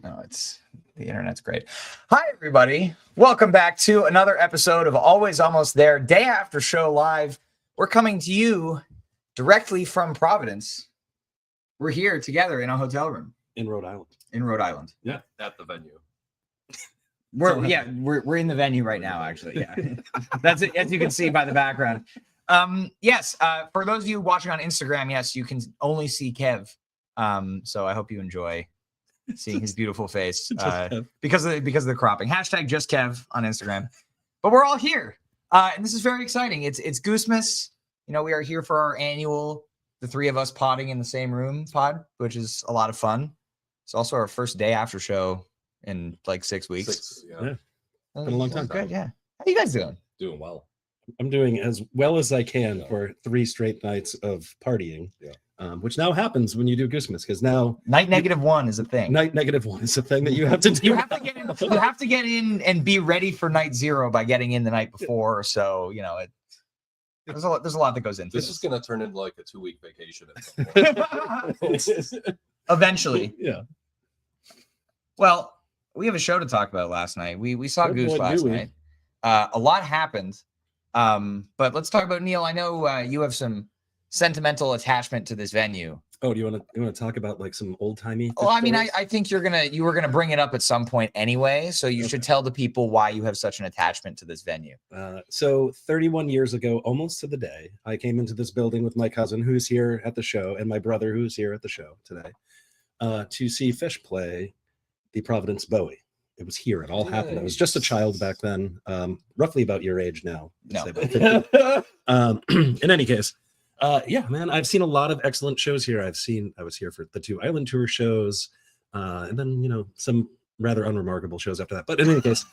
No, the internet's great. Hi, everybody. Welcome back to another episode of Always Almost There, Day After Show Live. We're coming to you directly from Providence. We're here together in a hotel room. In Rhode Island. In Rhode Island. Yeah, at the venue. We're in the venue right now, actually. Yeah. That's it, as you can see by the background. Yes, for those of you watching on Instagram, yes, you can only see Kev. So I hope you enjoy seeing his beautiful face because of the cropping. Hashtag just Kev on Instagram. But we're all here. And this is very exciting. It's Goosemas. You know, we are here for our annual, the three of us podding in the same room pod, which is a lot of fun. It's also our first day after show in like 6 weeks. Yeah. Been a long time. Good, yeah. How you guys doing? Doing well. I'm doing as well as I can for 3 straight nights of partying. Yeah. Which now happens when you do Goosemas, because now night -1 is a thing. Night -1 is a thing that you have to do. You have to get in and be ready for night 0 by getting in the night before. So you know there's a lot that goes into this. This is going to turn into like a 2-week vacation at some point. Eventually. Yeah. Well, we have a show to talk about last night. We saw Goose last night. A lot happened. But let's talk about Neil. I know you have some sentimental attachment to this venue. Oh, do you want to talk about like some old-timey? Well, I mean, I think you were gonna bring it up at some point anyway, so you should tell the people why you have such an attachment to this venue. So 31 years ago, almost to the day, I came into this building with my cousin, who's here at the show, and my brother, who's here at the show today, to see Fish play the Providence Bowie. It was here. It all happened. I was just a child back then, roughly about your age now. No. In any case, yeah, man, I've seen a lot of excellent shows here. I was here for the 2 Island Tour shows, and then, some rather unremarkable shows after that. But in any case,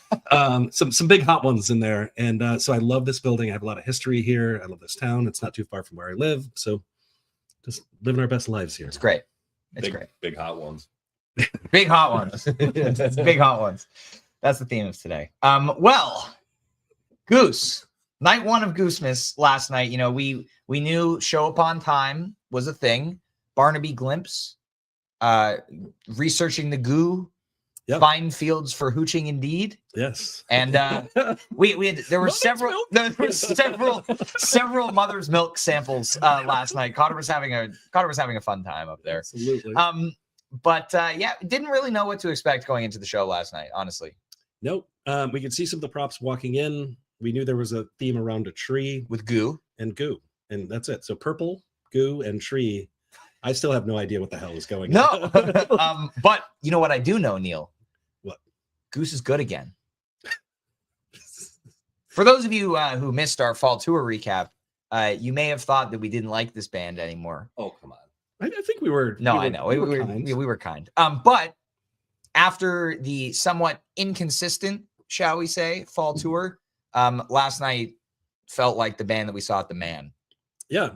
some big hot ones in there. And so I love this building. I have a lot of history here. I love this town. It's not too far from where I live. So just living our best lives here. It's great. Great. Big hot ones. Big hot ones. It's big hot ones. That's the theme of today. Well, Goose. Night 1 of Goosemas last night. We knew Show Upon Time was a thing. Barnaby Glimpse, researching the goo, fine fields for hooching indeed. Yes. And there were several Mother's Milk samples last night. Cotter was having a fun time up there. Absolutely. But didn't really know what to expect going into the show last night, honestly. Nope. We could see some of the props walking in. We knew there was a theme around a tree with goo, and that's it. So purple, goo, and tree. I still have no idea what the hell is going on. No. But you know what I do know, Neil? What? Goose is good again. For those of you who missed our fall tour recap, you may have thought that we didn't like this band anymore. Oh, come on. I think we were. No, I know. We were kind. But after the somewhat inconsistent, shall we say, fall tour, last night felt like the band that we saw at the Man. Yeah.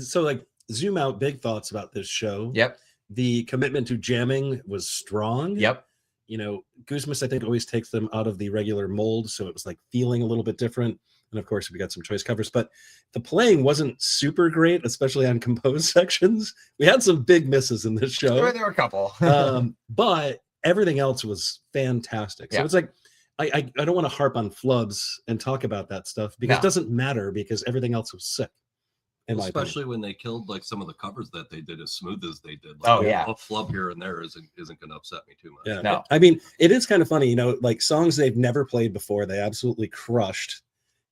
So like zoom out, big thoughts about this show. Yep. The commitment to jamming was strong. Yep. Goosemas, I think, always takes them out of the regular mold. So it was like feeling a little bit different. And of course, we got some choice covers, but the playing wasn't super great, especially on composed sections. We had some big misses in this show. There were a couple. But everything else was fantastic. So it's like, I don't want to harp on flubs and talk about that stuff because it doesn't matter because everything else was sick. Especially when they killed like some of the covers that they did as smooth as they did. Like, a flub here and there isn't going to upset me too much. Yeah. No. I mean, it is kind of funny, like songs they've never played before, they absolutely crushed.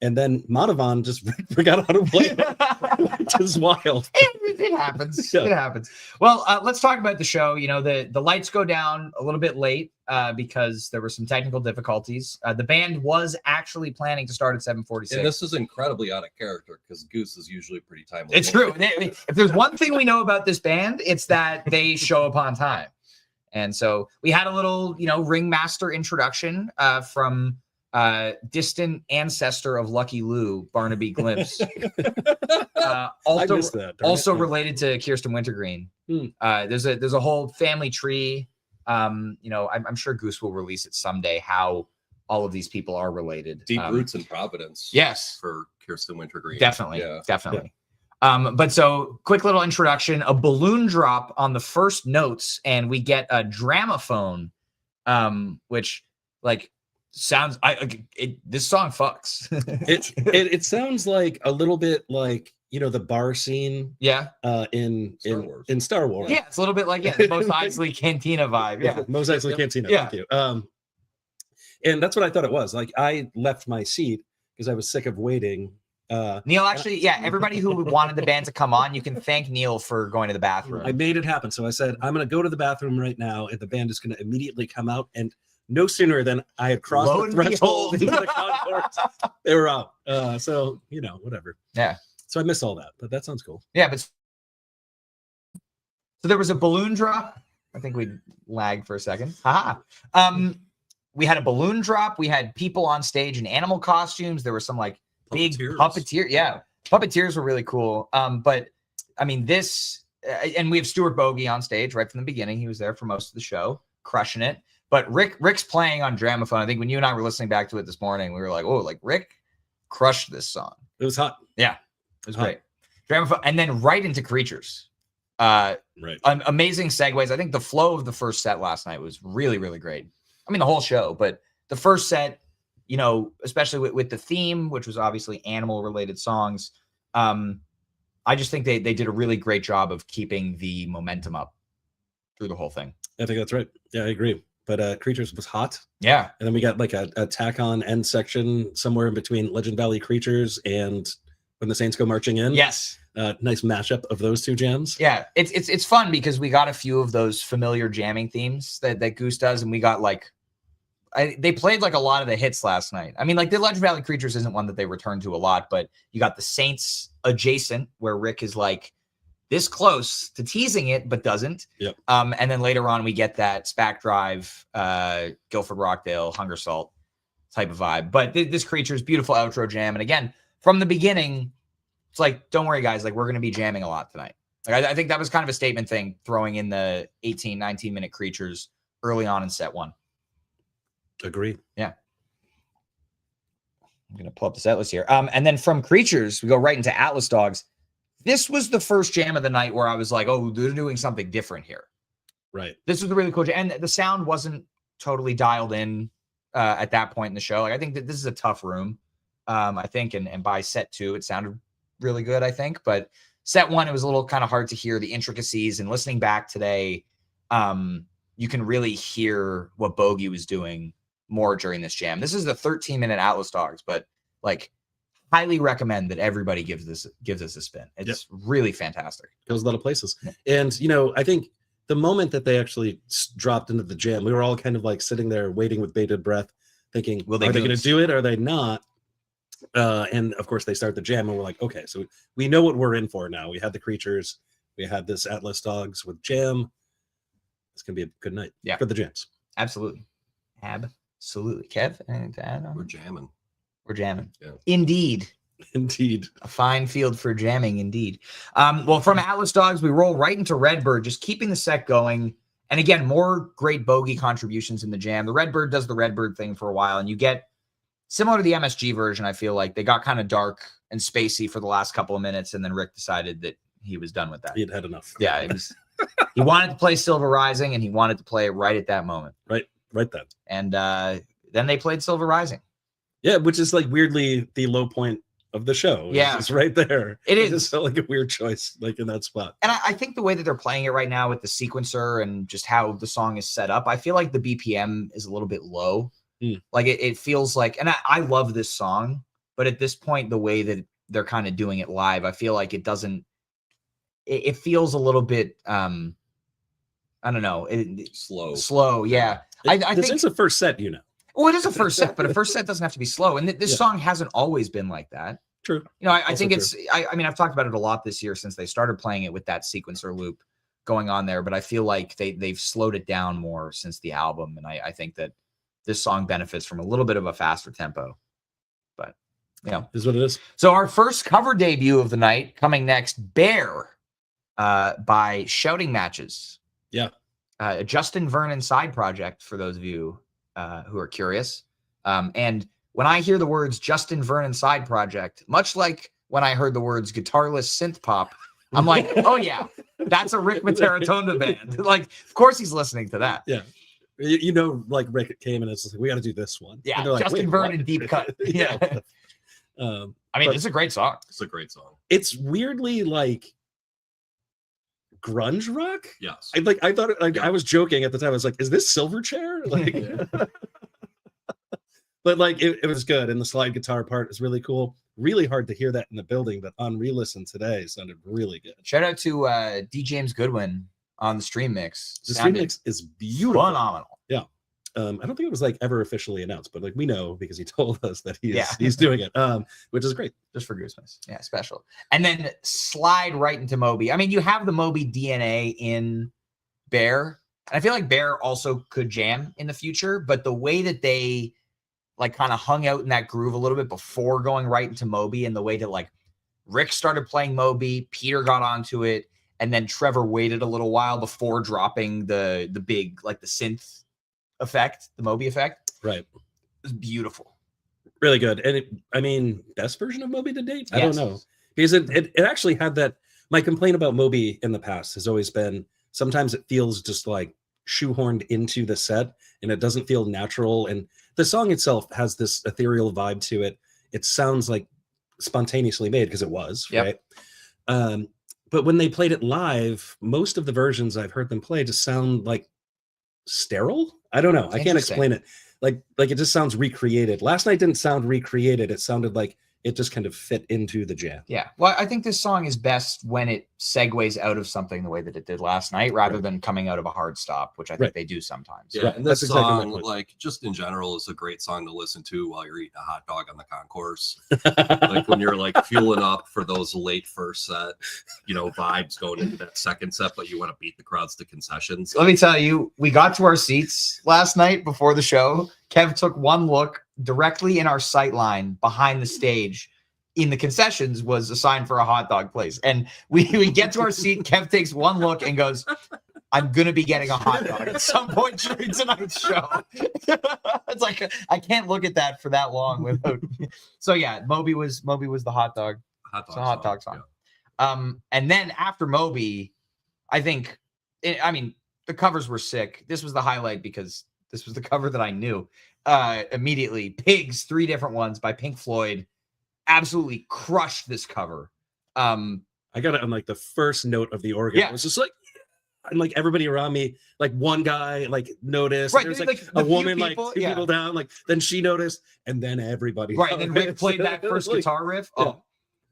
And then Madhavan just forgot how to play it, which is wild. It happens. Yeah. It happens. Well, let's talk about the show. The lights go down a little bit late because there were some technical difficulties. The band was actually planning to start at 7:46. And this is incredibly out of character because Goose is usually pretty timely. It's true. If there's one thing we know about this band, it's that they show up on time. And so we had a little, ringmaster introduction from distant ancestor of Lucky Lou, Barnaby Glimpse. Also related to Kirsten Wintergreen. There's a whole family tree. I'm sure Goose will release it someday how all of these people are related. Deep roots in Providence. Yes. For Kirsten Wintergreen. Definitely. Yeah. Definitely. Yeah. But so quick little introduction, a balloon drop on the first notes, and we get a dramaphone which like sounds this song fucks. It sounds like a little bit like, you know, the bar scene Yeah. in Wars. Star Wars. Yeah, it's a little bit like the Mos Eisley Cantina vibe. Yeah. Mos Eisley Yep. Cantina. Yeah. Thank you. And that's what I thought it was. Like, I left my seat because I was sick of waiting. Neil, actually, yeah, everybody who wanted the band to come on, you can thank Neil for going to the bathroom. I made it happen. So I said, I'm going to go to the bathroom right now, and the band is going to immediately come out. And no sooner than I had crossed Lo the and threshold behold. into the concourse, they were out. So, you know, whatever. Yeah. So I miss all that, but that sounds cool. Yeah, but so there was a balloon drop. I think we lagged for a second. Haha. We had a balloon drop. We had people on stage in animal costumes. There were some like big puppeteer. Yeah, puppeteers were really cool. But I mean, this and we have Stuart Bogey on stage right from the beginning. He was there for most of the show, crushing it. But Rick's playing on Dramaphone. I think when you and I were listening back to it this morning, we were like, oh, like Rick crushed this song. It was hot. Yeah, it was great. Dramaphone, and then right into Creatures. Right. Amazing segues. I think the flow of the first set last night was really, really great. I mean, the whole show, but the first set, you know, especially with the theme, which was obviously animal related songs. I just think they did a really great job of keeping the momentum up through the whole thing. I think that's right. Yeah, I agree. But Creatures was hot. Yeah. And then we got like a tack on end section somewhere in between Legend Valley Creatures and When the Saints Go Marching In. Yes. Nice mashup of those two jams. Yeah. It's fun because we got a few of those familiar jamming themes that Goose does. And we got like, they played like a lot of the hits last night. I mean, like the Legend Valley Creatures isn't one that they return to a lot, but you got the Saints adjacent where Rick is like this close to teasing it, but doesn't. Yep. And then later on we get that SPAC Drive, Guilford Rockdale, Hunger Salt type of vibe. But this Creatures beautiful outro jam. And again, from the beginning, it's like, don't worry guys, like we're going to be jamming a lot tonight. Like I think that was kind of a statement thing, throwing in the 18, 19 minute Creatures early on in set one. Agree. Yeah. I'm going to pull up the set list here. And then from Creatures, we go right into Atlas Dogs. This was the first jam of the night where I was like, oh, they're doing something different here. Right. This was a really cool jam. And the sound wasn't totally dialed in at that point in the show. Like, I think that this is a tough room, I think. And by set two, it sounded really good, I think. But set one, it was a little kind of hard to hear the intricacies. And listening back today, you can really hear what Bogey was doing more during this jam. This is the 13-minute Atlas Dogs, but like highly recommend that everybody gives this a spin. It's really fantastic. Goes a lot of places. And, you know, I think the moment that they actually dropped into the jam, we were all kind of like sitting there waiting with bated breath, thinking, are they going to do it? Are they not? And of course they start the jam and we're like, okay, so we know what we're in for now. We had the Creatures, we had this Atlas Dogs with jam. It's going to be a good night for the jams. Absolutely. Absolutely. Kev, anything to add on? We're jamming. We're jamming. Yeah. Indeed. A fine field for jamming, indeed. Well, from Atlas Dogs, we roll right into Redbird, just keeping the set going. And again, more great Bogey contributions in the jam. The Redbird does the Redbird thing for a while, and you get similar to the MSG version. I feel like they got kind of dark and spacey for the last couple of minutes, and then Rick decided that he was done with that. He'd had enough. Yeah, it was. He wanted to play Silver Rising, and he wanted to play it right at that moment. Right then. And then they played Silver Rising. Yeah, which is like weirdly the low point of the show. Yeah. It's right there. It just felt like a weird choice, like in that spot. And I think the way that they're playing it right now with the sequencer and just how the song is set up, I feel like the BPM is a little bit low. Like it feels like, and I love this song, but at this point, the way that they're kind of doing it live, I feel like it doesn't, it feels a little bit, I don't know. Slow. Yeah. I this think is a first set, you know. Well, it is a first set, but a first set doesn't have to be slow. And this song hasn't always been like that. True. You know, I think it's, I mean, I've talked about it a lot this year since they started playing it with that sequencer loop going on there, but I feel like they've slowed it down more since the album. And I think that this song benefits from a little bit of a faster tempo, but you know, this is what it is. So our first cover debut of the night coming next, Bear, by Shouting Matches. Yeah. A Justin Vernon side project for those of you who are curious. And when I hear the words Justin Vernon side project, much like when I heard the words guitarless synth pop, I'm like, oh yeah, that's a Rick Materatonda band. Like, of course he's listening to that. Yeah. You know, like Rick came and it's like, we got to do this one. Yeah, And they're like, Justin "Wait, Vernon what?" deep cut. Yeah. I mean, but- this is a great song. It's a great song. It's weirdly like grunge rock. Yes. I thought it, like Yeah. I was joking at the time. I was like, is this Silverchair? Like, Yeah. but like it was good. And the slide guitar part is really cool. Really hard to hear that in the building, but on re-listen today it sounded really good. Shout out to D. James Goodwin on the stream mix. The stream Sounded mix is beautiful. phenomenal. I don't think it was like ever officially announced, but like we know because he told us that Yeah. he's doing it, which is great. Just for Goosemas. Yeah, special. And then slide right into Moby. I mean, you have the Moby DNA in Bear. And I feel like Bear also could jam in the future, but the way that they like kind of hung out in that groove a little bit before going right into Moby, and the way that like Rick started playing Moby, Peter got onto it, and then Trevor waited a little while before dropping the big like the synth effect, the Moby effect. Right. It was beautiful. Really good. And I mean, best version of Moby to date? I Yes. don't know. Because it actually had that. My complaint about Moby in the past has always been sometimes it feels just like shoehorned into the set and it doesn't feel natural. And the song itself has this ethereal vibe to it. It sounds like spontaneously made because it was, Yep. right? But when they played it live, most of the versions I've heard them play just sound like sterile. I don't know. I can't Interesting. explain it. Like it just sounds recreated. Last night didn't sound recreated. It sounded like it just kind of fit into the jam. Yeah. Well, I think this song is best when it segues out of something the way that it did last night, rather Right. than coming out of a hard stop, which I think Right. they do sometimes. Yeah, Right, and that's this exactly my song, point. like just in general, is a great song to listen to while you're eating a hot dog on the concourse. Like when you're like fueling up for those late first set, vibes going into that second set, but you want to beat the crowds to concessions. Let me tell you, we got to our seats last night before the show. Kev took one look directly in our sight line behind the stage. In the concessions was a sign for a hot dog place. And we get to our seat. Kev takes one look and goes, I'm going to be getting a hot dog at some point during tonight's show. It's like, I can't look at that for that long without. So yeah, Moby was the hot dog. Hot It's a hot dog song. And then after Moby, I think, the covers were sick. This was the highlight because this was the cover that I knew immediately. Pigs, 3 different ones by Pink Floyd. Absolutely crushed this cover. I got it on like the first note of the organ. Yeah. It was just like, and like everybody around me, like one guy like noticed. Right, There's like like the a few woman, people, like 2 yeah. people down, like then she noticed, and then everybody. Right, and then Rick played that first Like, guitar riff. yeah. Oh,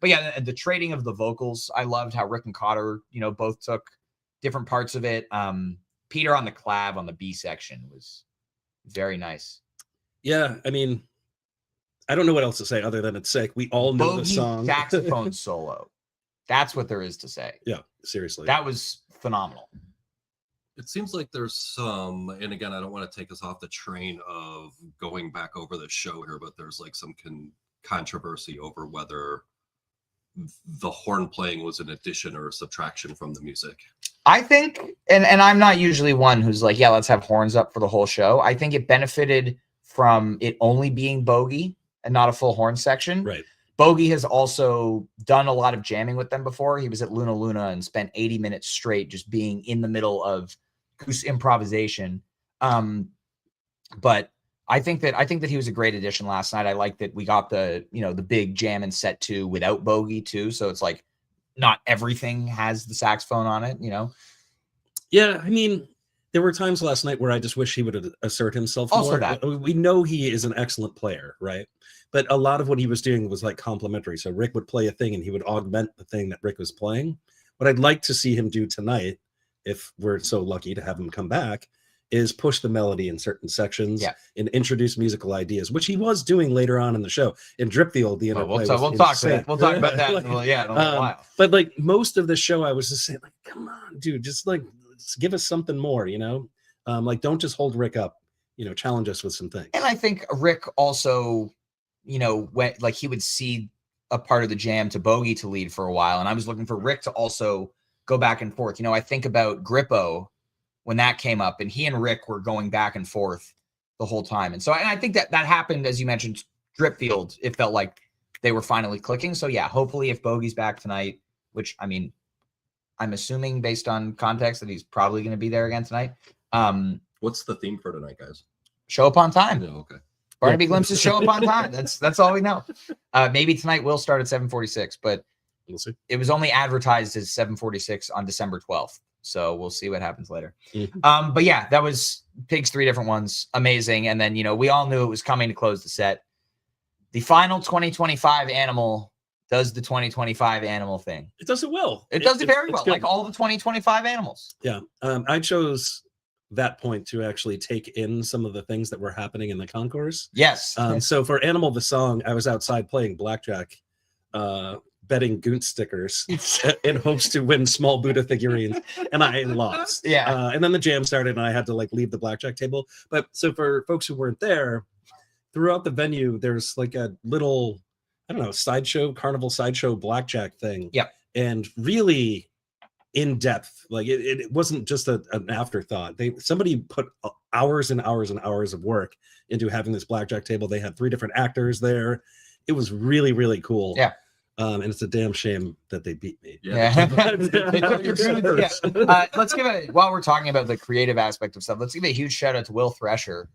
but yeah, the trading of the vocals. I loved how Rick and Cotter, both took different parts of it. Peter on the clav on the B section was very nice. Yeah, I mean, I don't know what else to say other than it's sick. We all know the Bogey song. saxophone solo. That's what there is to say. Yeah, seriously. That was phenomenal. It seems like there's some, and again, I don't want to take us off the train of going back over the show here, but there's like some controversy over whether the horn playing was an addition or a subtraction from the music. I think, and I'm not usually one who's like, yeah, let's have horns up for the whole show. I think it benefited from it only being Bogey and not a full horn section. Right. Bogey has also done a lot of jamming with them before. He was at Luna Luna and spent 80 minutes straight just being in the middle of Goose improvisation. But I think that he was a great addition last night. I like that we got the big jam in set 2 without Bogey too. So it's like not everything has the saxophone on it, Yeah, I mean, there were times last night where I just wish he would assert himself Also more. that. We know he is an excellent player, right? But a lot of what he was doing was like complimentary. So Rick would play a thing and he would augment the thing that Rick was playing. What I'd like to see him do tonight, if we're so lucky to have him come back, is push the melody in certain sections and introduce musical ideas, which he was doing later on in the show. In Dripfield, the interplay was we'll talk about that Like, in a while. But like most of the show, I was just saying, like, come on, dude, just like give us something more, like don't just hold Rick up, challenge us with some things. And I think Rick also, when like he would cede a part of the jam to Bogey to lead for a while, and I was looking for Rick to also go back and forth. I think about Grippo when that came up, and he and Rick were going back and forth the whole time. And I think that happened, as you mentioned, Dripfield. It felt like they were finally clicking. So yeah, hopefully if Bogey's back tonight, which I mean, I'm assuming based on context that he's probably going to be there again tonight. Well, What's the theme for tonight, guys? Show up on time. Yeah, okay. Barnaby Glimpses show up on time. That's all we know. Maybe tonight will start at 7:46, but We'll see. it was only advertised as 7:46 on December 12th. So we'll see what happens later. Mhm. But yeah, that was Pig's 3 different ones. Amazing. And then, we all knew it was coming to close the set. The final 2025 animal does the 2025 animal thing. It does it well. It does it very it's well, good. like all the 2025 animals. Yeah. I chose that point to actually take in some of the things that were happening in the concourse. Yes. So for Animal the Song, I was outside playing blackjack, betting Goont stickers in hopes to win small Buddha figurines, and I lost. Yeah. And then the jam started, and I had to leave the blackjack table. But so for folks who weren't there, throughout the venue, there's like a little, I don't know, carnival sideshow blackjack thing. Yep. And really in depth, like it wasn't just an afterthought. Somebody put hours and hours and hours of work into having this blackjack table. They had 3 different actors there. It was really, really cool. Yeah. And it's a damn shame that they beat me. Yeah. Let's give while we're talking about the creative aspect of stuff, let's give a huge shout out to Will Thresher,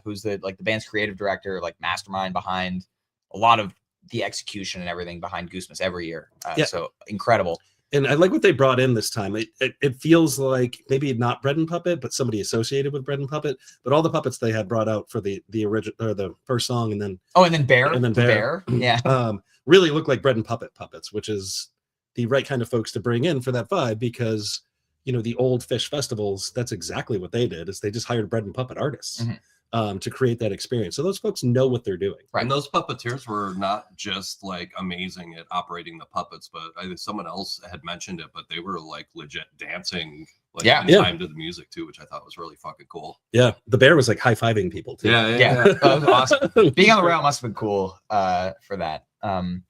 who's the band's creative director, mastermind behind a lot of the execution and everything behind Goosemas every year. So incredible. And I like what they brought in this time. It feels like maybe not Bread and Puppet, but somebody associated with Bread and Puppet. But all the puppets they had brought out for the original or the first song, and then Bear. Yeah. Really look like Bread and puppets, which is the right kind of folks to bring in for that vibe, because the old Fish festivals, that's exactly what they did. Is they just hired Bread and Puppet artists to create that experience. So those folks know what they're doing. Right. And those puppeteers were not just amazing at operating the puppets, but I think someone else had mentioned it, but they were legit dancing in time to the music too, which I thought was really fucking cool. Yeah. The bear was high-fiving people too. Yeah. That was awesome. Being on the rail must have been cool for that. And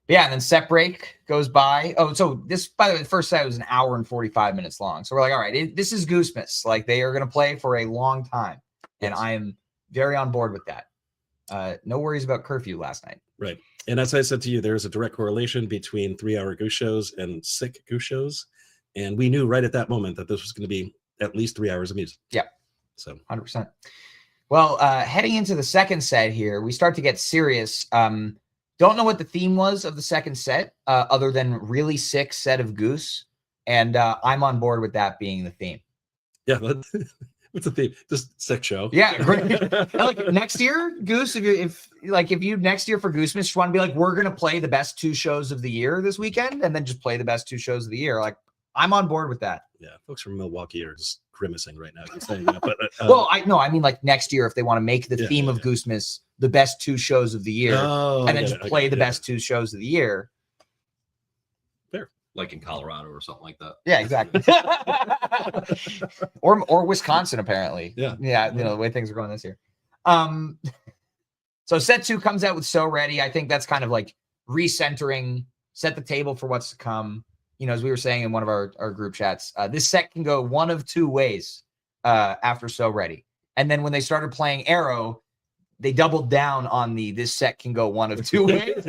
then set break goes by. Oh, so this, by the way, the first set was an hour and 45 minutes long. So we're like, all right, this is Goosemas. They are going to play for a long time. And I am very on board with that. No worries about curfew last night. Right. And as I said to you, there's a direct correlation between 3-hour Goose shows and sick Goose shows. And we knew right at that moment that this was going to be at least 3 hours of music. Yeah. So 100%. Well, heading into the second set here, we start to get serious. Don't know what the theme was of the second set, other than really sick set of Goose. And I'm on board with that being the theme. Yeah. What's the theme? Just sick show. Yeah. Great. Next year, Goose, if you next year for Goosemas, just want to be we're going to play the best 2 shows of the year this weekend, and then just play the best 2 shows of the year. I'm on board with that. Yeah. Folks from Milwaukee are just grimacing right now. Saying that, but, well, I mean next year, if they want to make the theme of Goosemas the best 2 shows of the year, and then just play the best 2 shows of the year. Fair. Like in Colorado or something like that. Yeah, exactly. or Wisconsin, apparently. Yeah. The way things are going this year. So set 2 comes out with So Ready. I think that's kind of recentering, set the table for what's to come. As we were saying in one of our group chats, this set can go one of 2 ways after So Ready. And then when they started playing Arrow, they doubled down on this set can go one of 2 ways.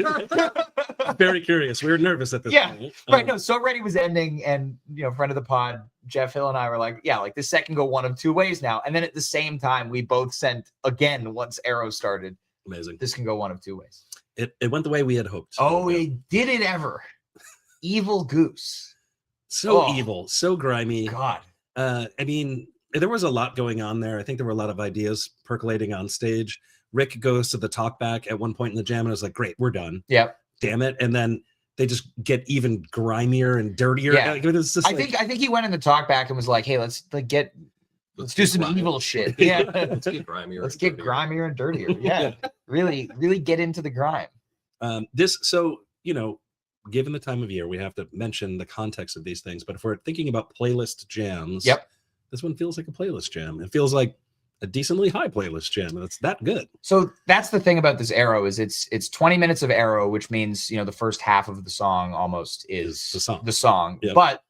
Very curious. We were nervous at this point. Right. No, So Ready was ending, and friend of the pod, Jeff Hill, and I were like, this set can go one of 2 ways now. And then at the same time, we both sent again once Arrow started. Amazing. This can go one of 2 ways. It went the way we had hoped. Oh, did it ever? Evil Goose. So evil, so grimy. God. I mean, there was a lot going on there. I think there were a lot of ideas percolating on stage. Rick goes to the talkback at one point in the jam and was like, great, we're done. Yep. Damn it. And then they just get even grimier and dirtier. Yeah. I think he went in the talkback and was like, hey, let's do some evil shit. Yeah. Let's get grimier. Let's get grimier and dirtier. Yeah. really, really get into the grime. Given the time of year, we have to mention the context of these things. But if we're thinking about playlist jams, this one feels like a playlist jam. It feels like a decently high playlist jam. It's that good. So that's the thing about this Arrow is it's 20 minutes of Arrow, which means the first half of the song almost is the song. Yep. But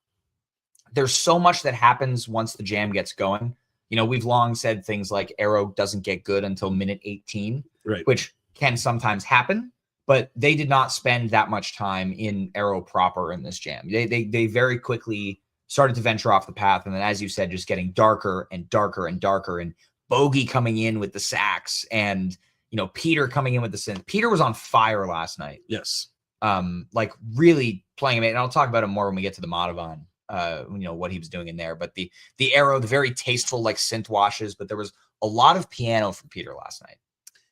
there's so much that happens once the jam gets going. We've long said things like Arrow doesn't get good until minute 18, right? Which can sometimes happen. But they did not spend that much time in Arrow proper in this jam. They very quickly started to venture off the path. And then, as you said, just getting darker and darker and darker, and Bogey coming in with the sax, and, you know, Peter coming in with the synth. Peter was on fire last night. Yes. Like really playing it. And I'll talk about it more when we get to the Madhavan, you know, what he was doing in there. But the arrow, the very tasteful, like, synth washes, but there was a lot of piano from Peter last night.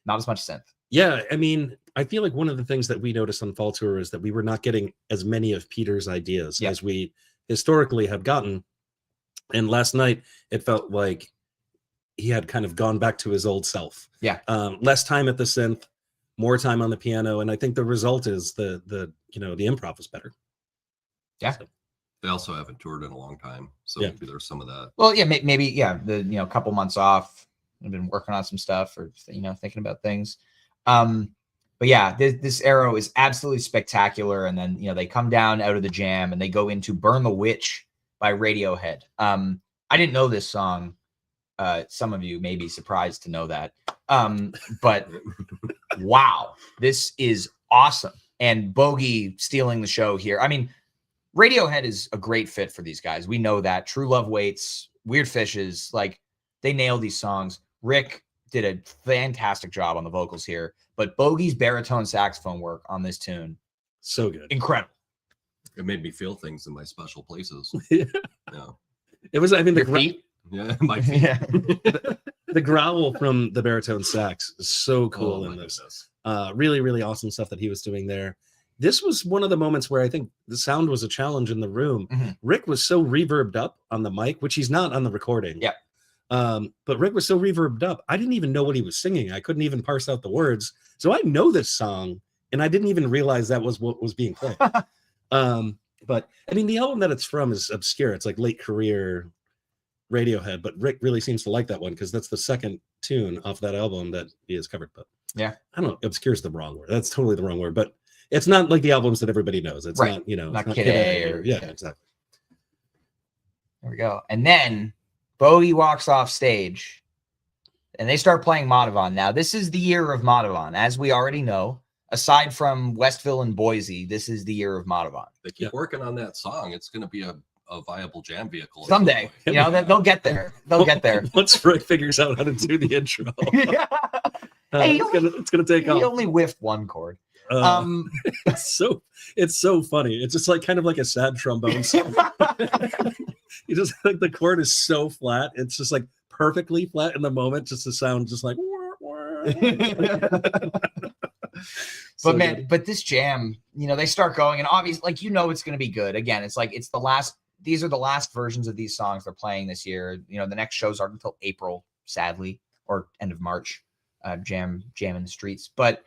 Not as much synth. Yeah, I mean, I feel like one of the things that we noticed on Fall Tour is that we were not getting as many of Peter's ideas as we historically have gotten. And last night, it felt like he had kind of gone back to his old self. Yeah. Less time at the synth, more time on the piano. And I think the result is the improv was better. Yeah. So. They also haven't toured in a long time. So Yeah. maybe there's some of that. Well, yeah, maybe, yeah, the, you know, couple months off. I've been working on some stuff, or, you know, thinking about things. But yeah, this arrow is absolutely spectacular. And then, you know, they come down out of the jam and they go into Burn the Witch by Radiohead. I didn't know this song. Some of you may be surprised to know that. But wow, this is awesome. And Bogey stealing the show here. I mean, Radiohead is a great fit for these guys. We know that. True Love Waits, Weird Fishes, like, they nailed these songs. Rick did a fantastic job on the vocals here, but Bogey's baritone saxophone work on this tune, so good. Incredible. It made me feel things in my special places. Yeah. Yeah. It was, I mean, Your feet? Yeah, my feet. Yeah. the growl from the baritone sax is so cool Oh, in my this. goodness. Really, really awesome stuff that he was doing there. This was one of the moments where I think the sound was a challenge in the room. Mhm. Rick was so reverbed up on the mic, which he's not on the recording. Yeah. But Rick was so reverbed up, I didn't even know what he was singing. I couldn't even parse out the words. So I know this song, and I didn't even realize that was what was being played. But I mean, the album that it's from is obscure. It's like late career Radiohead, but Rick really seems to like that one because that's the second tune off that album that he has covered. But yeah, I don't know, obscure is the wrong word. That's totally the wrong word, but it's not like the albums that everybody knows. It's right. not, you know, Not it's Kid A or yeah, exactly. There we go. And then Bogey walks off stage and they start playing Madhavan. Now, this is the year of Madhavan, as we already know. Aside from Westville and Boise, this is the year of Madhavan. They keep working on that song. It's going to be a viable jam vehicle. at Someday, some you know, they'll get there. They'll get there. Once Rick figures out how to do the intro, Yeah. Hey, it's gonna take He off. only whiffed one chord. It's so funny. It's just like kind of like a sad trombone song. You just like the chord is so flat. It's just like perfectly flat in the moment, just to sound just like. But man, but this jam, you know, they start going, and obviously, like, you know, it's going to be good. Again, it's like it's the last. These are the last versions of these songs they're playing this year. You know, the next shows aren't until April, sadly, or end of March. Jam in the streets, but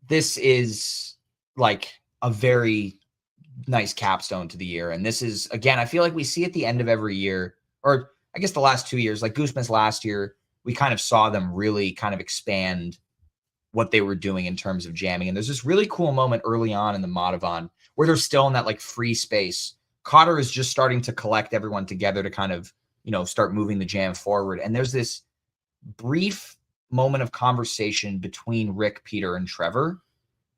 this is like a very nice capstone to the year. And this is, again, I feel like we see at the end of every year, or I guess the last 2 years, like Goosemas last year, we kind of saw them really kind of expand what they were doing in terms of jamming. And there's this really cool moment early on in the Madhavan where they're still in that like free space. Cotter is just starting to collect everyone together to kind of, you know, start moving the jam forward. And there's this brief moment of conversation between Rick, Peter, and Trevor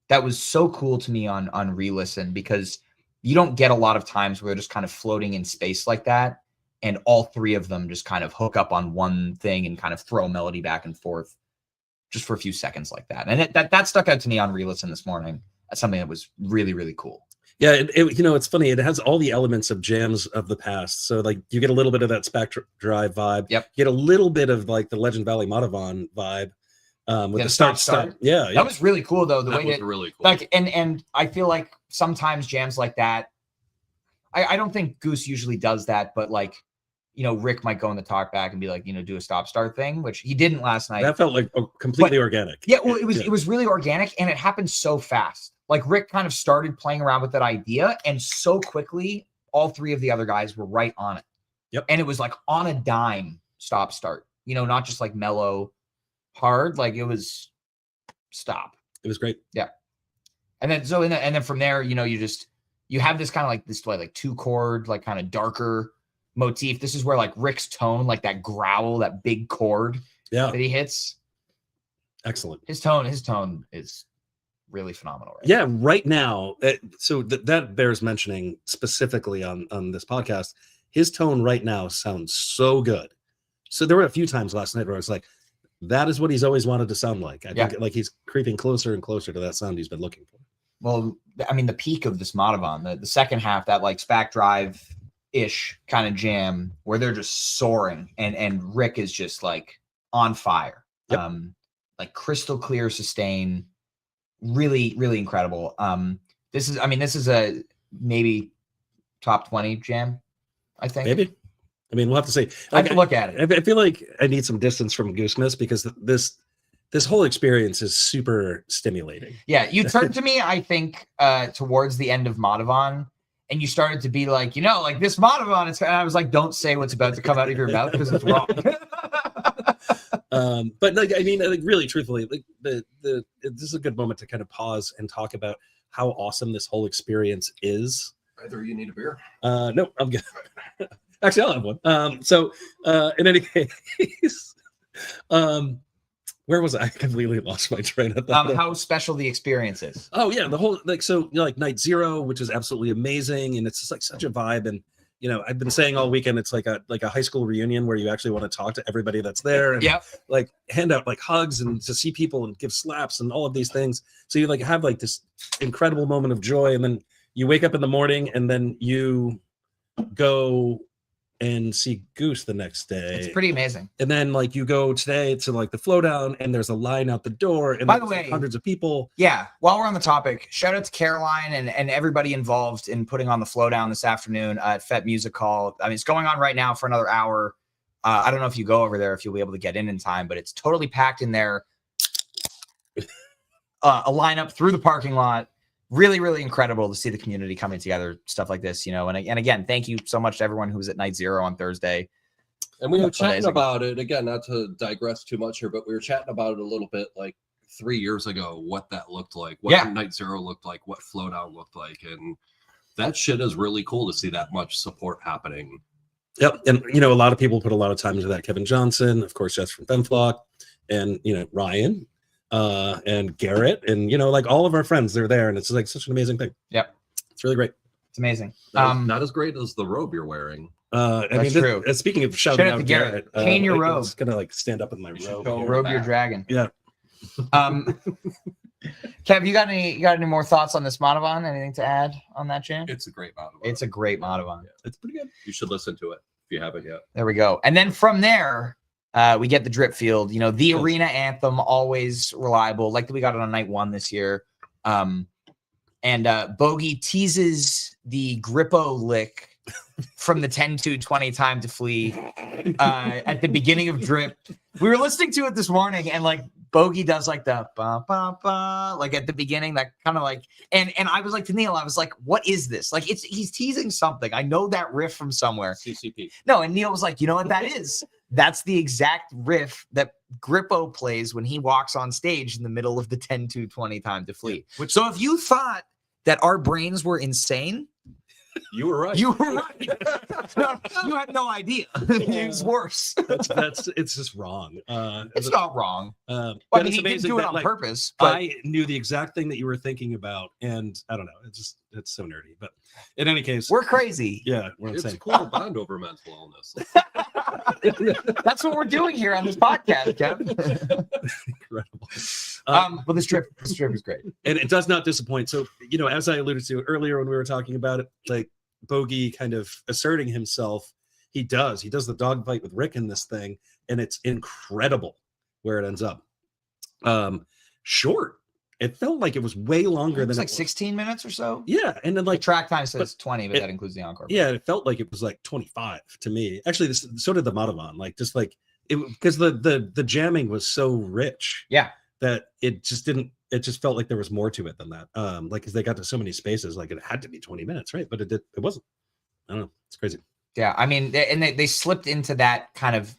that was so cool to me on re-listen, because you don't get a lot of times where they're just kind of floating in space like that, and all three of them just kind of hook up on one thing and kind of throw melody back and forth just for a few seconds like that. And that stuck out to me on re-listen this morning as something that was really, really cool. Yeah, you know, it's funny. It has all the elements of jams of the past. So like you get a little bit of that Spectre Drive vibe. Yep. You get a little bit of like the Legend Valley Madhavan vibe with the start. Yeah, that was really cool though. That was really cool. Like, and I feel like sometimes jams like that, I don't think Goose usually does that, but like, you know, Rick might go in the talk back and be like, you know, do a stop start thing, which he didn't last night. That felt like completely organic. Yeah, well, it was really organic, and it happened so fast. Like Rick kind of started playing around with that idea, and so quickly, all three of the other guys were right on it. Yep. And it was like on a dime stop start, you know, not just like mellow hard, like it was stop. It was great. Yeah. And then from there, you know, you have this kind of like this like 2-chord, like kind of darker motif. This is where like Rick's tone, like that growl, that big chord Yeah. that he hits. Excellent. His tone is really phenomenal. Right Yeah, right now. So that bears mentioning specifically on this podcast. His tone right now sounds so good. So there were a few times last night where I was like, that is what he's always wanted to sound like. I think like he's creeping closer and closer to that sound he's been looking for. Well, I mean, the peak of this Madhavan, the second half, that like SPAC drive-ish kind of jam where they're just soaring and Rick is just like on fire. Yep. Like crystal clear sustain, really, really incredible. This is a maybe top 20 jam, I think. Maybe. I mean, we'll have to see. I have to look at it. I feel like I need some distance from Goosemas because this whole experience is super stimulating. Yeah, you turned to me, I think, towards the end of Madhavan, and you started to be like, like this Madhavan is, and I was like, don't say what's about to come out of your mouth because it's wrong. But like, I mean, like really truthfully, like this is a good moment to kind of pause and talk about how awesome this whole experience is. Either you need a beer. No, I'm good. Actually, I'll have one. So in any case, where was I? completely lost my train of thought. How special the experience is. Oh yeah, the whole like Night Zero, which is absolutely amazing, and it's just like such a vibe. And I've been saying all weekend it's like a high school reunion where you actually want to talk to everybody that's there and like hand out like hugs and to see people and give slaps and all of these things. So you like have like this incredible moment of joy, and then you wake up in the morning and then you go and see Goose the next day. It's pretty amazing. And then like you go today to like the flow down and there's a line out the door and by the way, hundreds of people. Yeah. While we're on the topic, shout out to Caroline and everybody involved in putting on the flow down this afternoon at FET Music Hall. I mean, it's going on right now for another hour. I don't know if you go over there, if you'll be able to get in time, but it's totally packed in there. A lineup through the parking lot. Really, really incredible to see the community coming together, stuff like this, and again, thank you so much to everyone who was at Night Zero on Thursday. And we were chatting about it again, not to digress too much here, but we were chatting about it a little bit like 3 years ago, what that looked like, what Night Zero looked like, what Flowdown looked like. And that shit is really cool to see that much support happening. Yep. And, a lot of people put a lot of time into that. Kevin Johnson, of course, Jess from Femflock, and, Ryan. And Garrett and like all of our friends, they're there, and it's like such an amazing thing. Yep, it's really great. It's amazing. Not as great as the robe you're wearing. That's true. Speaking of shouting out Garrett, chain your robe. I'm just gonna like stand up in my robe. Robe your dragon. Yeah. Kev, you got any more thoughts on this Madhavan? Anything to add on that jam? It's a great Madhavan. It's a great Madhavan. Yeah, it's pretty good. You should listen to it if you haven't yet. There we go. And then from there, we get the drip field, the arena anthem, always reliable, like we got it on night 1 this year. And Bogey teases the Grippo lick from the 10-2-20 time to flee at the beginning of drip. We were listening to it this morning, and like Bogey does like the ba ba ba, like at the beginning, that kind of like, and I was like to Neil, I was like, what is this? Like he's teasing something. I know that riff from somewhere. CCP. No, and Neil was like, you know what that is? That's the exact riff that Grippo plays when he walks on stage in the middle of the 10-2-20 time to flee. So if you thought that our brains were insane, you were right. You were right. No, you had no idea. It's worse. It's just wrong. It's not wrong. But I mean, he didn't do it on purpose. But I knew the exact thing that you were thinking about, and I don't know. It's so nerdy. But in any case, we're crazy. Yeah, we're it's insane. cool to bond over mental illness. That's what we're doing here on this podcast, Kevin. Incredible. But this trip is great, and it does not disappoint. So as I alluded to earlier when we were talking about it, like Bogey kind of asserting himself, he does the dogfight with Rick in this thing, and it's incredible where it ends up. Short. It felt like it was way longer than like 16 minutes or so. Yeah, and then like the track time says 20, but that includes the encore. Yeah, it felt like it was like 25 to me. Actually, so did the Madhavan. Like just like it, because the jamming was so rich. Yeah, that it just didn't. It just felt like there was more to it than that. Like because they got to so many spaces, like it had to be 20 minutes, right? But it wasn't. I don't know. It's crazy. Yeah, I mean, they slipped into that kind of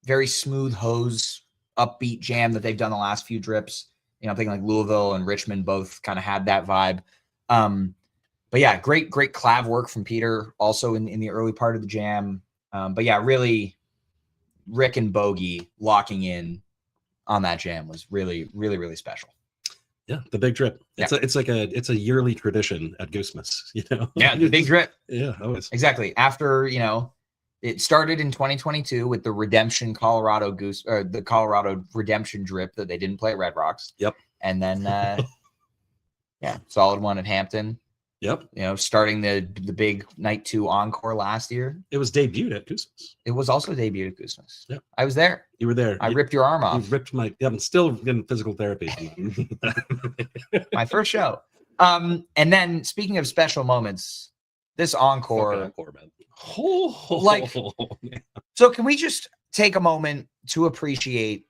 very smooth hose upbeat jam that they've done the last few drips. I'm thinking like Louisville and Richmond both kind of had that vibe. But yeah, great clav work from Peter also in the early part of the jam. But yeah, really Rick and Bogey locking in on that jam was really, really, really special. Yeah, the big drip. Yeah. It's a yearly tradition at Goosemas, you know. Yeah, the big drip. Yeah, always. Exactly. After, it started in 2022 with the Redemption Colorado the Colorado Redemption drip that they didn't play at Red Rocks. Yep. And then solid one at Hampton. Yep. Starting the big night 2 encore last year. It was debuted at Goosemas. It was also debuted at Goosemas. Yep. I was there. You were there. I ripped your arm off. You ripped my. Yeah, I'm still getting physical therapy. My first show. And then speaking of special moments, this encore. Encore, man. Like, so can we just take a moment to appreciate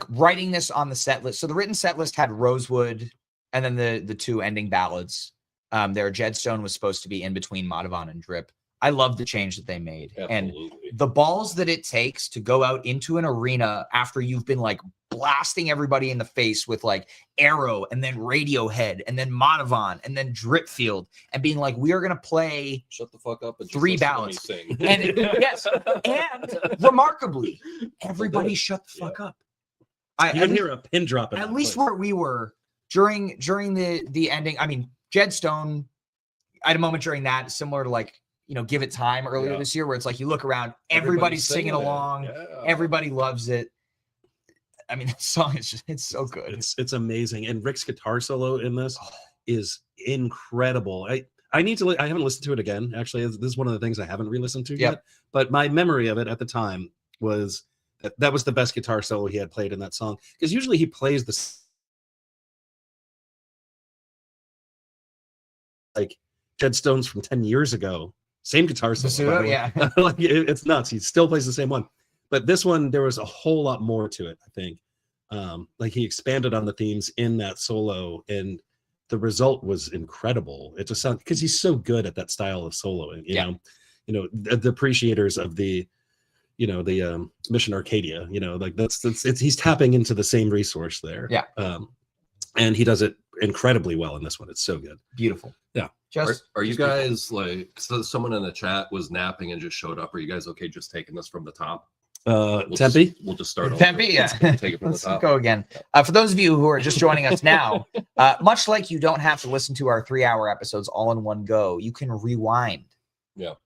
writing this on the set list? So the written set list had Rosewood and then the 2 ending ballads. There, Jedstone was supposed to be in between Madhavan and Drip. I love the change that they made. Absolutely. And the balls that it takes to go out into an arena after you've been blasting everybody in the face with Arrow and then Radiohead and then Madhavan and then Dripfield and being we are going to play shut the fuck up and 3 ballads. sing. And yes, and remarkably, everybody shut the fuck up. You can hear a pin drop. At least where we were during the ending. I mean, Jedstone, I had a moment during that similar to Give It Time earlier this year, where it's you look around, everybody's singing along, everybody loves it. I mean, that song is it's so good. It's amazing. And Rick's guitar solo in this is incredible. I haven't listened to it again. Actually, this is one of the things I haven't re-listened to yet. But my memory of it at the time was that was the best guitar solo he had played in that song. Because usually he plays Jedstone's from 10 years ago. Same guitar solo. Yeah. It's nuts. He still plays the same one. But this one, there was a whole lot more to it, I think. He expanded on the themes in that solo, and the result was incredible. It just sounds, because he's so good at that style of soloing. You know, the appreciators of the Mission Arcadia. He's tapping into the same resource there. Yeah. And he does it incredibly well in this one. It's so good. Beautiful. Yeah. Are you guys so someone in the chat was napping and just showed up? Are you guys okay just taking this from the top? Tempe? We'll just start over. Tempe, yeah. Take it from Let's the top. go again. For those of you who are just joining us now, much like you don't have to listen to our 3-hour episodes all in one go, you can rewind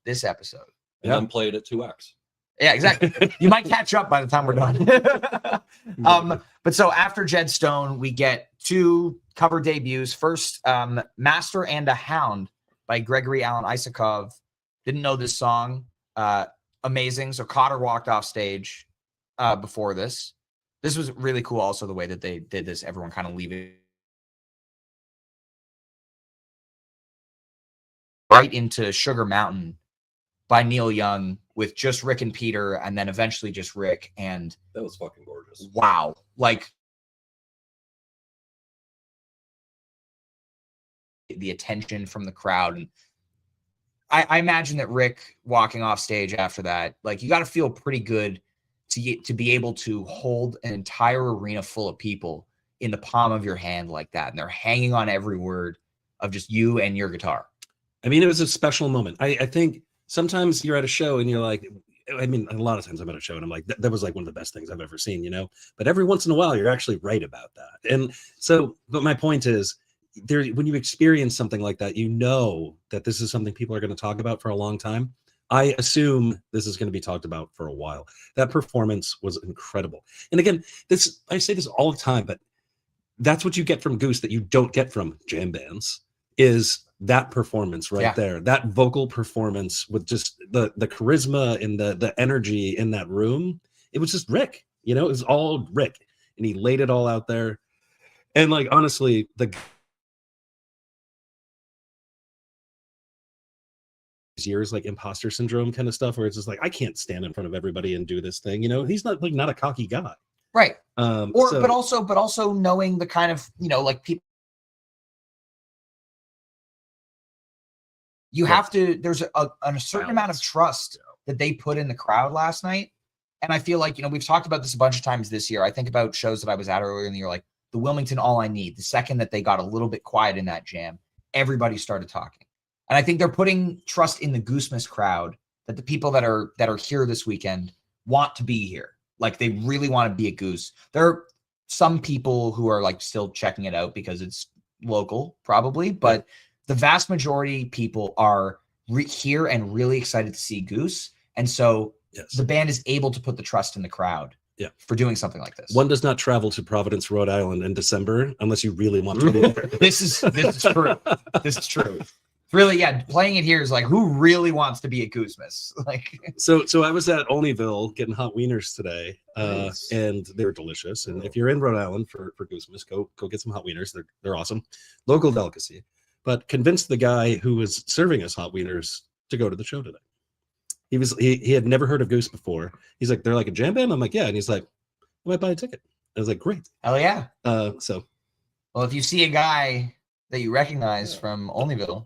this episode. And then play it at 2x. Yeah, exactly. You might catch up by the time we're done. But so after Jedstone, we get 2 cover debuts. First, Master and a Hound by Gregory Alan Isakov. Didn't know this song. Amazing. So Cotter walked off stage before this. This was really cool also, the way that they did this. Everyone kind of leaving right into Sugar Mountain by Neil Young with just Rick and Peter, and then eventually just Rick. And that was fucking gorgeous. Wow. The attention from the crowd. And I imagine that Rick walking off stage after that, you got to feel pretty good to be able to hold an entire arena full of people in the palm of your hand like that. And they're hanging on every word of just you and your guitar. I mean, it was a special moment. I think sometimes you're at a show and you're a lot of times I'm at a show and I'm that was one of the best things I've ever seen, but every once in a while you're actually right about that. And so, but my point is, when you experience something like that, that this is something people are going to talk about for a long time. I assume this is going to be talked about for a while. That performance was incredible. And again, I say this all the time, but that's what you get from Goose that you don't get from jam bands, is that performance right there. That vocal performance with just the charisma and the energy in that room. It was just Rick, it was all Rick, and he laid it all out there. And honestly, the years imposter syndrome kind of stuff, where it's just I can't stand in front of everybody and do this thing. He's not a cocky guy, right? But also knowing the kind of people you have to. There's a certain amount of trust that they put in the crowd last night, and I feel we've talked about this a bunch of times this year. I think about shows that I was at earlier in the year, like the Wilmington All I Need. The second that they got a little bit quiet in that jam, everybody started talking. And I think they're putting trust in the Goosemas crowd, that the people that are here this weekend want to be here. They really want to be a Goose. They're some people who are like still checking it out because it's local, probably, but the vast majority people are here and really excited to see Goose. And so the band is able to put the trust in the crowd for doing something like this. One does not travel to Providence, Rhode Island in December unless you really want to be there. This is true. This is true. Really, playing it here is like, who really wants to be at Goosemas? Like, so I was at Olneyville getting hot wieners today, and they were delicious. And if you're in Rhode Island for Goosemas, go get some hot wieners. They're awesome, local delicacy. But convinced the guy who was serving us hot wieners to go to the show today. He had never heard of Goose before. He's like, they're like a jam band. I'm like, yeah, and he's like, I might buy a ticket. I was like, great. Hell yeah. So, well, if you see a guy that you recognize from Olneyville,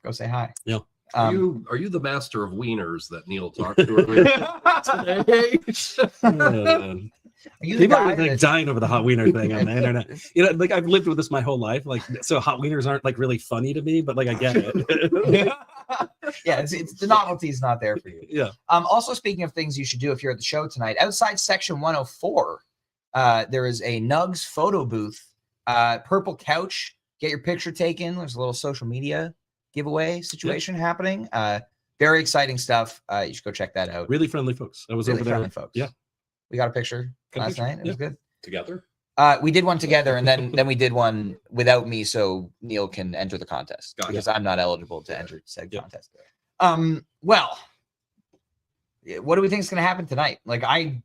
go say hi. Yeah. Are you the master of wieners that Neil talked to today? People are like dying over the hot wiener thing on the internet. You know, like I've lived with this my whole life. Like, so hot wieners aren't like really funny to me, but like I get it. It's the novelty is not there for you. Yeah. Also, speaking of things you should do if you're at the show tonight, outside section 104, there is a Nugs photo booth, purple couch. Get your picture taken. There's a little social media giveaway situation happening. Very exciting stuff. You should go check that out. Really friendly folks. I was really over there. Friendly folks. Yeah. We got a picture last night. It was good. Together? We did one together, and then we did one without me, so Neil can enter the contest because I'm not eligible to enter said contest. Well, what do we think is going to happen tonight? Like, I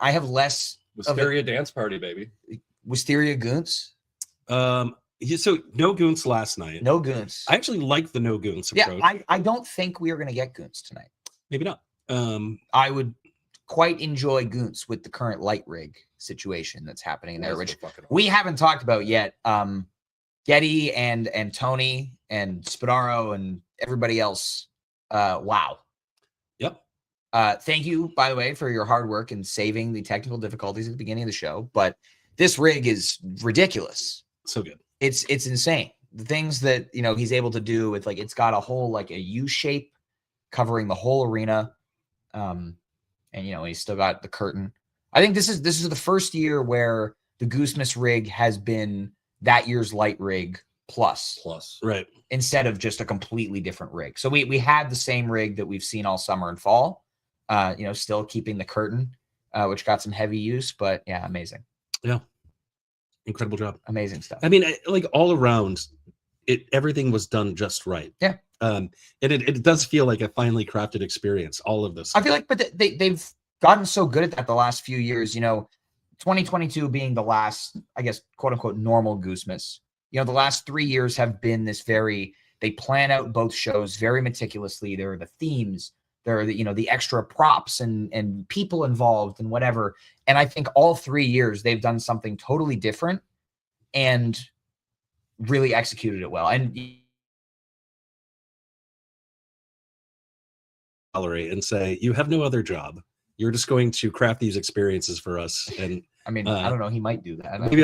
have less Wisteria dance party, baby. Wisteria Goons. So no Goons last night. No Goons. I actually like the no Goons approach. Yeah, I don't think we are going to get Goons tonight. Maybe not. I would quite enjoy Goons with the current light rig situation that's happening in there, which we haven't talked about yet. Getty and Tony and Spadaro and everybody else. Wow. Yep. Thank you, by the way, for your hard work and saving the technical difficulties at the beginning of the show. But this rig is ridiculous. So good. It's insane. The things that he's able to do with, like, it's got a whole like a U shape covering the whole arena. And he's still got the curtain. I think this is the first year where the Goosemas rig has been that year's light rig plus, right? Instead of just a completely different rig. So we had the same rig that we've seen all summer and fall. Still keeping the curtain, which got some heavy use, but yeah, amazing. Yeah, incredible job. Amazing stuff. I mean, like all around, everything was done just right. Yeah. And it does feel like a finely crafted experience, all of this. I feel like, but they've gotten so good at that the last few years, 2022 being the last, I guess, quote unquote, normal Goosemas. The last 3 years have been this they plan out both shows very meticulously. There are the themes, there are the extra props and people involved and whatever. And I think all 3 years they've done something totally different and really executed it well. And and say, you have no other job. You're just going to craft these experiences for us. And I mean, I don't know. He might do that. Maybe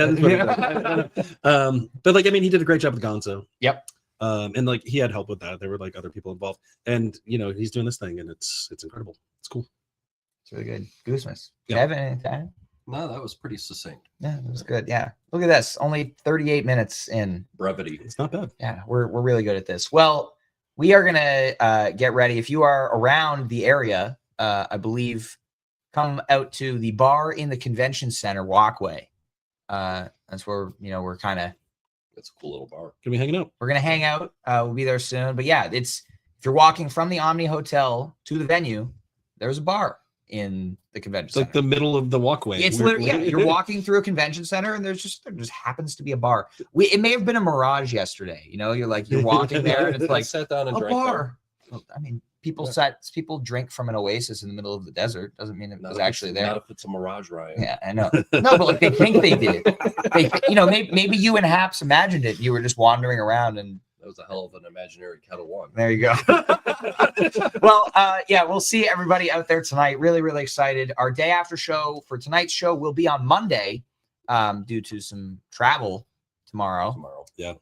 but like, I mean, he did a great job with Gonzo. Yep. And like, he had help with that. There were like other people involved, and he's doing this thing, and it's incredible. It's cool. It's really good. Goosemas. Yeah. Kevin, anything? No, that was pretty succinct. Yeah, it was good. Yeah. Look at this. Only 38 minutes in. Brevity. It's not bad. Yeah, we're really good at this. Well, we are gonna get ready. If you are around the area, I believe, come out to the bar in the convention center walkway. That's where we're kind of. It's a cool little bar. Gonna be hanging out. We're gonna hang out. We'll be there soon. But yeah, if you're walking from the Omni Hotel to the venue, there's a bar in the convention center. Like the middle of the walkway. It's literally you're walking through a convention center and there just happens to be a bar. It may have been a mirage yesterday. You're walking there and it's like sat down and a drank bar. Well, I mean, people drink from an oasis in the middle of the desert. Doesn't mean it was actually there. Not if it's a mirage, Ryan. Yeah, I know. No, but like they think they did. Maybe you and Haps imagined it. You were just wandering around and. That was a hell of an imaginary Kettle One. There you go. Well, we'll see everybody out there tonight. Really, really excited. Our day after show for tonight's show will be on Monday, due to some travel tomorrow. Yeah.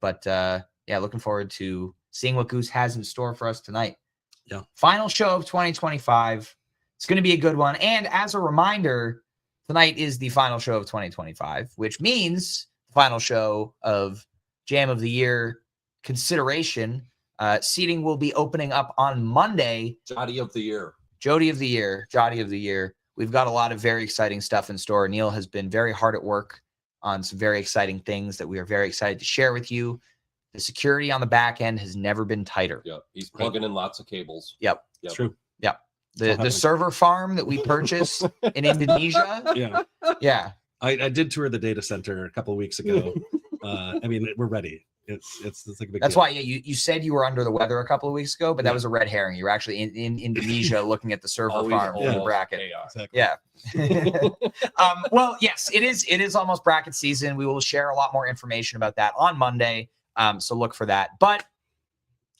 Looking forward to seeing what Goose has in store for us tonight. Yeah. Final show of 2025. It's going to be a good one. And as a reminder, tonight is the final show of 2025, which means the final show of Jam of the Year consideration. Seating will be opening up on Monday. Jotty of the year. Jody of the Year, Jotty of the Year. We've got a lot of very exciting stuff in store. Neil has been very hard at work on some very exciting things that we are very excited to share with you. The security on the back end has never been tighter. Yep. He's plugging in lots of cables. Yep. It's true. Yep. The happening. server farm that we purchased in Indonesia. Yeah. Yeah. I did tour the data center a couple of weeks ago. I mean, we're ready. It's like a big That's deal. why you said you were under the weather a couple of weeks ago, but that was a red herring. You were actually in Indonesia looking at the server Always farm for the almost bracket. chaos. Exactly. Yeah. Well, yes, it is almost bracket season. We will share a lot more information about that on Monday. So look for that. But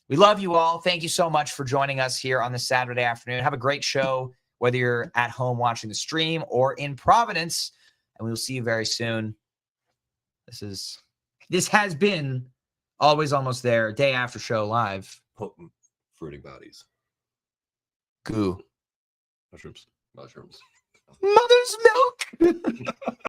we love you all. Thank you so much for joining us here on this Saturday afternoon. Have a great show, whether you're at home watching the stream or in Providence. And we will see you very soon. This has been Always Almost There, Day After Show Live. Potent fruiting bodies. Goo. Mushrooms. Mushrooms. Mother's milk.